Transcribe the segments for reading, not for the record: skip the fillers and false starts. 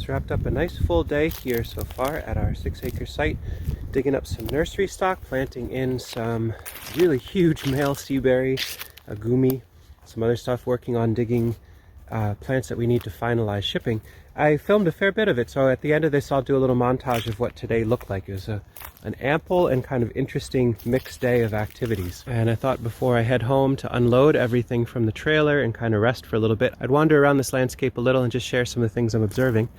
wrapped up a nice full day here so far at our 6-acre site, digging up some nursery stock, planting in some really huge male Seaberry, a gumi, some other stuff, working on digging plants that we need to finalize shipping. I filmed a fair bit of it, so at the end of this I'll do a little montage of what today looked like. It was an ample and kind of interesting mixed day of activities. And I thought before I head home to unload everything from the trailer and kind of rest for a little bit, I'd wander around this landscape a little and just share some of the things I'm observing.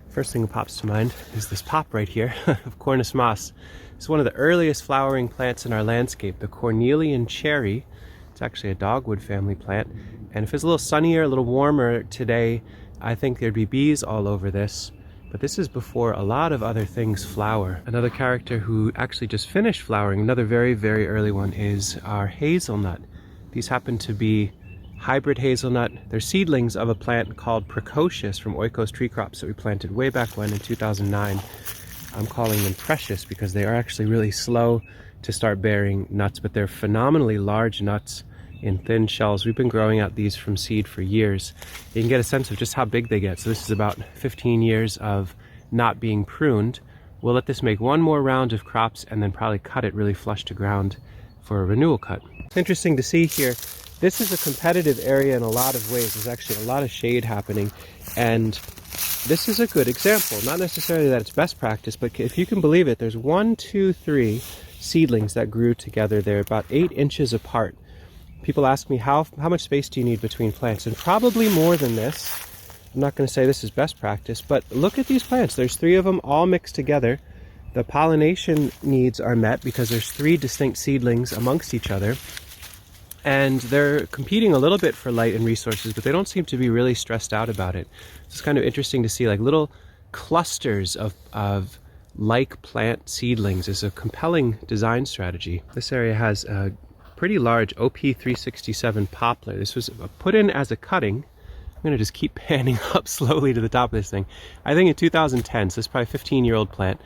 First thing that pops to mind is this pop right here of Cornus moss. It's one of the earliest flowering plants in our landscape, the cornelian cherry. It's actually a dogwood family plant. And if it's a little sunnier, a little warmer today, I think there'd be bees all over this. But this is before a lot of other things flower. Another character who actually just finished flowering, another very, very early one, is our hazelnut. These happen to be hybrid hazelnut. They're seedlings of a plant called precocious from Oikos tree crops that we planted way back when in 2009. I'm calling them precious because they are actually really slow to start bearing nuts, but they're phenomenally large nuts in thin shells. We've been growing out these from seed for years. You can get a sense of just how big they get. So this is about 15 years of not being pruned. We'll let this make one more round of crops and then probably cut it really flush to ground for a renewal cut. It's interesting to see here. This is a competitive area in a lot of ways. There's actually a lot of shade happening, and this is a good example. Not necessarily that it's best practice, but if you can believe it, there's 1, 2, 3 seedlings that grew together. They're about 8 inches apart. People ask me, how much space do you need between plants? And probably more than this. I'm not going to say this is best practice, but look at these plants. There's 3 of them all mixed together. The pollination needs are met because there's 3 distinct seedlings amongst each other. And they're competing a little bit for light and resources, but they don't seem to be really stressed out about it. It's kind of interesting to see, like, little clusters of like plant seedlings is a compelling design strategy. This area has a pretty large OP367 poplar. This was put in as a cutting. I'm going to just keep panning up slowly to the top of this thing. I think in 2010, so it's probably a 15-year-old plant.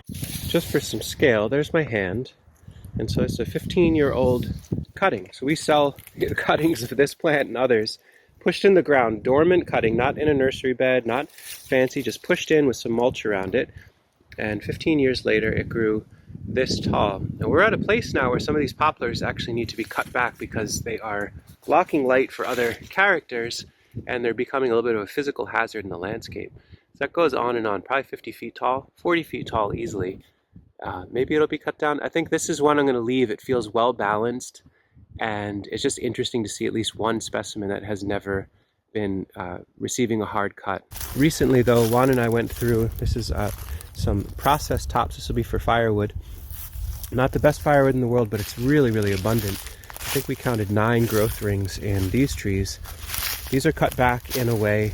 Just for some scale, there's my hand. And so it's a 15-year-old cutting. So we sell cuttings of this plant and others, pushed in the ground, dormant cutting, not in a nursery bed, not fancy, just pushed in with some mulch around it. And 15 years later, it grew this tall. And we're at a place now where some of these poplars actually need to be cut back because they are blocking light for other characters, and they're becoming a little bit of a physical hazard in the landscape. So that goes on and on, probably 50 feet tall, 40 feet tall easily. Maybe it'll be cut down. I think this is one I'm going to leave. It feels well balanced, and it's just interesting to see at least one specimen that has never been receiving a hard cut. Recently though, Juan and I went through, this is some processed tops. This will be for firewood. Not the best firewood in the world, but it's really, really abundant. I think we counted 9 growth rings in these trees. These are cut back in a way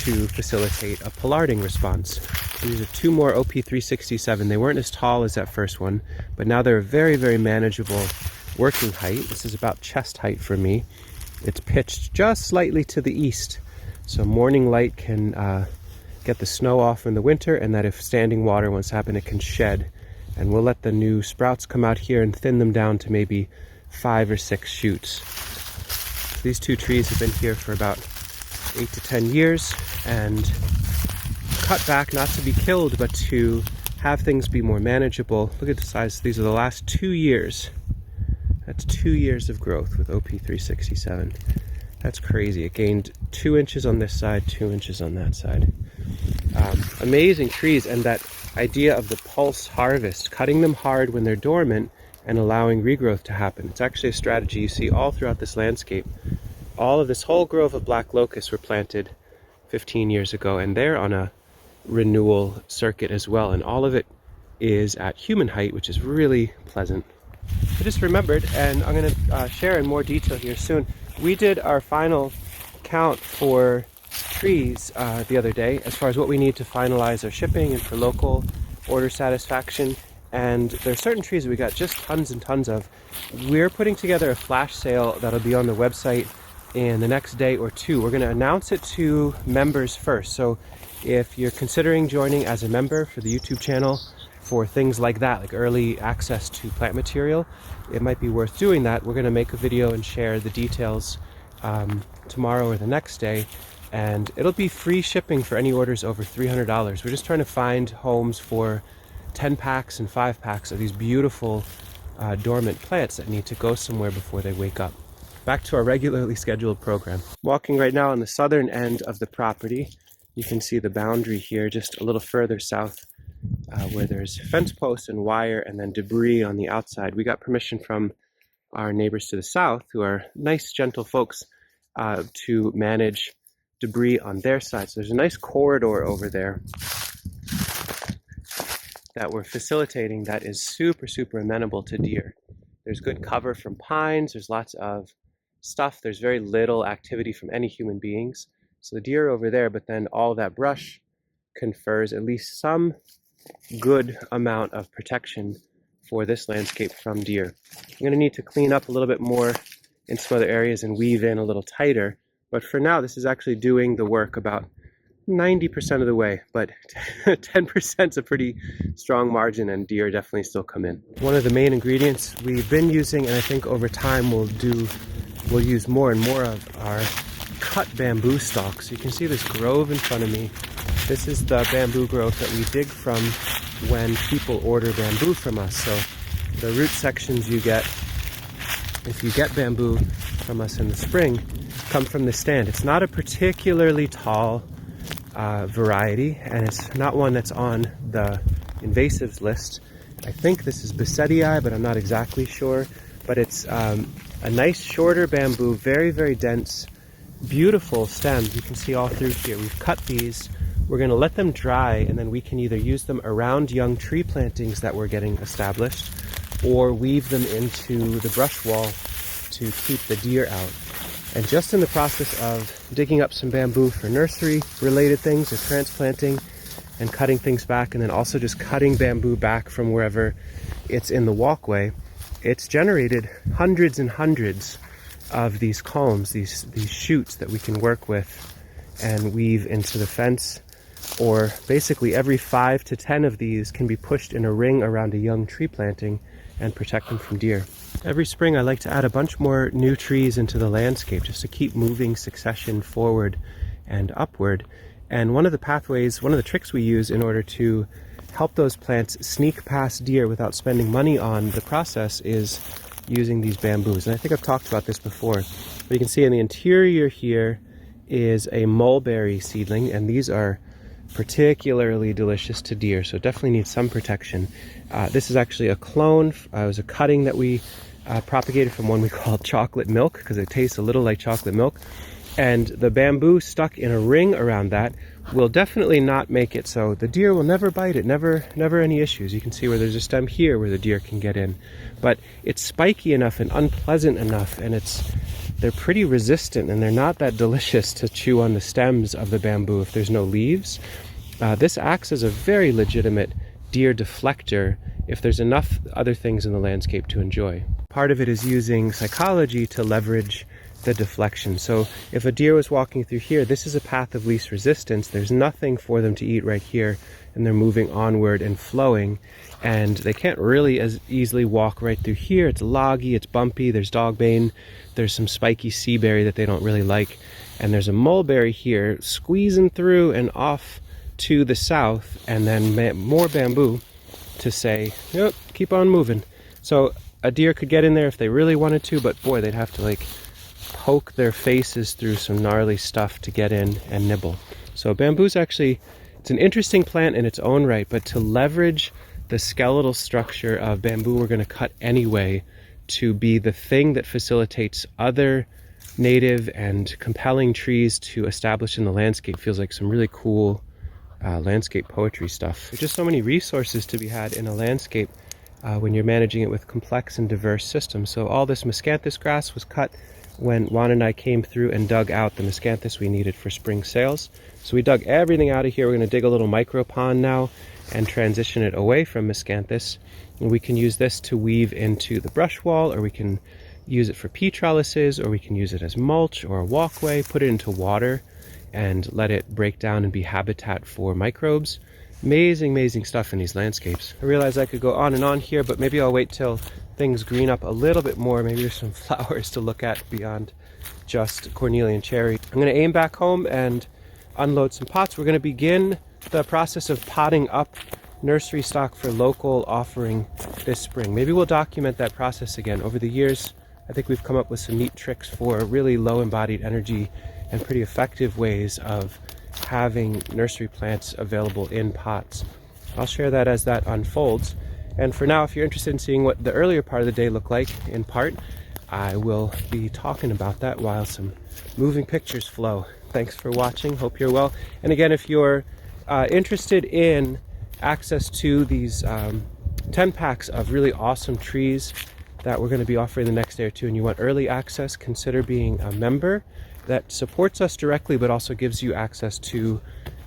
to facilitate a pollarding response. These are 2 more OP367. They weren't as tall as that first one, but now they're a very, very manageable working height. This is about chest height for me. It's pitched just slightly to the east, so morning light can get the snow off in the winter, and that if standing water wants to happen, it can shed. And we'll let the new sprouts come out here and thin them down to maybe 5 or 6 shoots. These 2 trees have been here for about 8 to 10 years and cut back, not to be killed, but to have things be more manageable. Look at the size. These are the last 2 years. That's 2 years of growth with OP367. That's crazy. It gained 2 inches on this side, 2 inches on that side. Amazing trees, and that idea of the pulse harvest, cutting them hard when they're dormant and allowing regrowth to happen. It's actually a strategy you see all throughout this landscape. All of this whole grove of black locusts were planted 15 years ago, and they're on a renewal circuit as well, and all of it is at human height, which is really pleasant. I just remembered, and I'm going to share in more detail here soon. We did our final count for trees the other day as far as what we need to finalize our shipping and for local order satisfaction, and there are certain trees that we got just tons and tons of. We're putting together a flash sale that'll be on the website in the next day or 2. We're going to announce it to members first, so if you're considering joining as a member for the YouTube channel for things like that, like early access to plant material, it might be worth doing that. We're going to make a video and share the details tomorrow or the next day, and it'll be free shipping for any orders over $300. We're just trying to find homes for 10 packs and 5 packs of these beautiful dormant plants that need to go somewhere before they wake up. Back to our regularly scheduled program. Walking right now on the southern end of the property. You can see the boundary here just a little further south where there's fence posts and wire and then debris on the outside. We got permission from our neighbors to the south, who are nice, gentle folks, to manage debris on their side. So there's a nice corridor over there that we're facilitating that is super amenable to deer. There's good cover from pines, there's lots of stuff, there's very little activity from any human beings. So the deer are over there, but then all that brush confers at least some good amount of protection for this landscape from deer. I'm going to need to clean up a little bit more in some other areas and weave in a little tighter, but for now this is actually doing the work about 90% of the way, but 10% is a pretty strong margin, and deer definitely still come in. One of the main ingredients we've been using, and I think over time we'll use more and more of, are cut bamboo stalks. You can see this grove in front of me. This is the bamboo grove that we dig from when people order bamboo from us. So the root sections you get, if you get bamboo from us in the spring, come from the stand. It's not a particularly tall variety, and it's not one that's on the invasives list. I think this is Bessetii, but I'm not exactly sure. But it's a nice shorter bamboo, very dense, beautiful stems. You can see all through here. We've cut these. We're going to let them dry, and then we can either use them around young tree plantings that we're getting established, or weave them into the brush wall to keep the deer out. And just in the process of digging up some bamboo for nursery related things, or transplanting and cutting things back, and then also just cutting bamboo back from wherever it's in the walkway, it's generated hundreds and hundreds of these culms, these shoots that we can work with and weave into the fence. Or basically every 5 to 10 of these can be pushed in a ring around a young tree planting and protect them from deer. Every spring I like to add a bunch more new trees into the landscape just to keep moving succession forward and upward. And one of the pathways, one of the tricks we use in order to help those plants sneak past deer without spending money on the process is using these bamboos. And I think I've talked about this before, but you can see in the interior here is a mulberry seedling, and these are particularly delicious to deer, so it definitely needs some protection. This is actually a clone. It was a cutting that we propagated from one we call chocolate milk, because it tastes a little like chocolate milk. And the bamboo stuck in a ring around that will definitely not make it so the deer will never bite it, never any issues. You can see where there's a stem here where the deer can get in. But it's spiky enough and unpleasant enough, and they're pretty resistant, and they're not that delicious to chew on the stems of the bamboo if there's no leaves. This acts as a very legitimate deer deflector if there's enough other things in the landscape to enjoy. Part of it is using psychology to leverage the deflection. So if a deer was walking through here, this is a path of least resistance. There's nothing for them to eat right here, and they're moving onward and flowing, and they can't really as easily walk right through here. It's loggy, it's bumpy, there's dogbane, there's some spiky seaberry that they don't really like, and there's a mulberry here squeezing through and off to the south, and then more bamboo to say, yep, keep on moving. So a deer could get in there if they really wanted to, but boy, they'd have to like poke their faces through some gnarly stuff to get in and nibble. So bamboo's actually, it's an interesting plant in its own right, but to leverage the skeletal structure of bamboo we're going to cut anyway to be the thing that facilitates other native and compelling trees to establish in the landscape feels like some really cool landscape poetry stuff. There's just so many resources to be had in a landscape when you're managing it with complex and diverse systems. So all this miscanthus grass was cut when Juan and I came through and dug out the miscanthus we needed for spring sales. So we dug everything out of here. We're going to dig a little micro pond now and transition it away from miscanthus. And we can use this to weave into the brush wall, or we can use it for pea trellises, or we can use it as mulch or a walkway, put it into water and let it break down and be habitat for microbes. Amazing stuff in these landscapes. I realize I could go on and on here, but maybe I'll wait till things green up a little bit more. Maybe there's some flowers to look at beyond just cornelian and cherry. I'm going to aim back home and unload some pots. We're going to begin the process of potting up nursery stock for local offering this spring. Maybe we'll document that process again. Over the years, I think we've come up with some neat tricks for really low embodied energy and pretty effective ways of having nursery plants available in pots. I'll share that as that unfolds. And for now, if you're interested in seeing what the earlier part of the day looked like in part, I will be talking about that while some moving pictures flow. Thanks for watching. Hope you're well. And again, if you're interested in access to these 10 packs of really awesome trees that we're going to be offering the next day or two, and you want early access, consider being a member. That supports us directly, but also gives you access to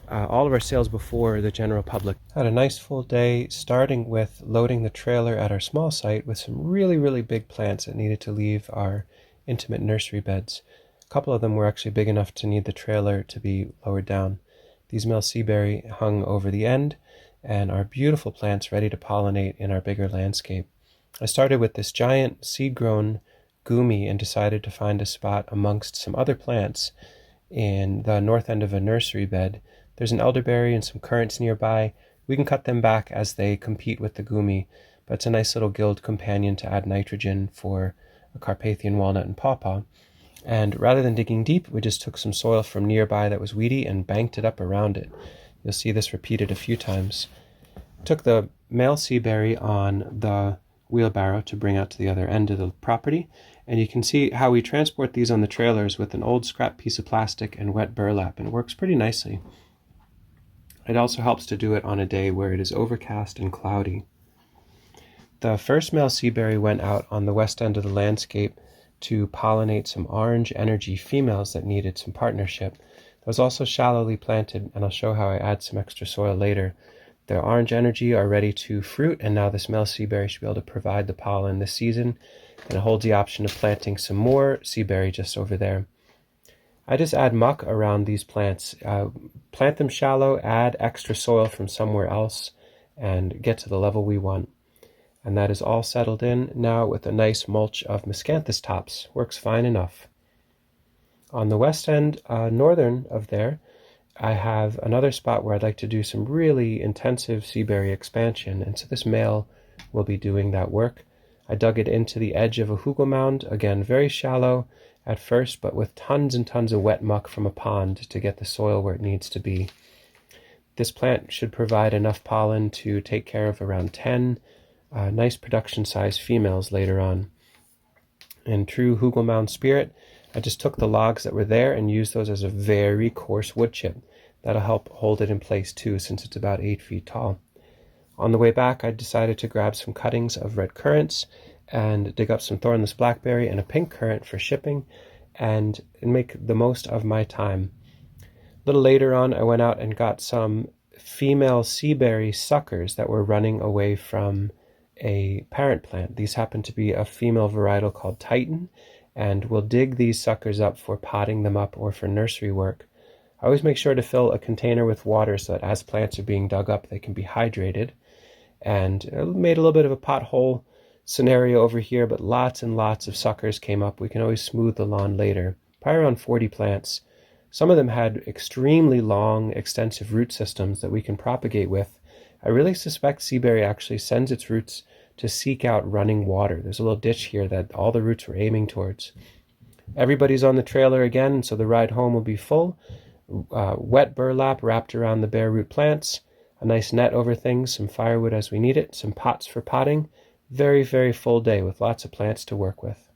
all of our sales before the general public. Had a nice full day, starting with loading the trailer at our small site with some really big plants that needed to leave our intimate nursery beds. A couple of them were actually big enough to need the trailer to be lowered down. These male Seaberry hung over the end, and are beautiful plants ready to pollinate in our bigger landscape. I started with this giant seed-grown gumi and decided to find a spot amongst some other plants in the north end of a nursery bed. There's an elderberry and some currants nearby. We can cut them back as they compete with the gumi, but it's a nice little guild companion to add nitrogen for a Carpathian walnut and pawpaw. And rather than digging deep, we just took some soil from nearby that was weedy and banked it up around it. You'll see this repeated a few times. Took the male Seaberry on the wheelbarrow to bring out to the other end of the property, and you can see how we transport these on the trailers with an old scrap piece of plastic and wet burlap, and it works pretty nicely. It also helps to do it on a day where it is overcast and cloudy. The first male Seaberry went out on the west end of the landscape to pollinate some orange energy females that needed some partnership. That was also shallowly planted, and I'll show how I add some extra soil later. The orange energy are ready to fruit, and now this male Seaberry should be able to provide the pollen this season, and it holds the option of planting some more Seaberry just over there. I just add muck around these plants, plant them shallow, add extra soil from somewhere else, and get to the level we want. And that is all settled in now with a nice mulch of miscanthus tops. Works fine enough. On the west end, northern of there, I have another spot where I'd like to do some really intensive Seaberry expansion, and so this male will be doing that work. I dug it into the edge of a hugel mound, again very shallow at first, but with tons and tons of wet muck from a pond to get the soil where it needs to be. This plant should provide enough pollen to take care of around 10 nice production size females later on. In true hugel mound spirit, I just took the logs that were there and used those as a very coarse wood chip. That'll help hold it in place too, since it's about 8 feet tall. On the way back, I decided to grab some cuttings of red currants and dig up some thornless blackberry and a pink currant for shipping and make the most of my time. A little later on, I went out and got some female Seaberry suckers that were running away from a parent plant. These happen to be a female varietal called Titan, and we'll dig these suckers up for potting them up or for nursery work. I always make sure to fill a container with water so that as plants are being dug up, they can be hydrated. And I made a little bit of a pothole scenario over here, but lots and lots of suckers came up. We can always smooth the lawn later. Probably around 40 plants. Some of them had extremely long, extensive root systems that we can propagate with. I really suspect Seaberry actually sends its roots to seek out running water. There's a little ditch here that all the roots were aiming towards. Everybody's on the trailer again, so the ride home will be full. Wet burlap wrapped around the bare root plants, a nice net over things, some firewood as we need it, some pots for potting. Very full day with lots of plants to work with.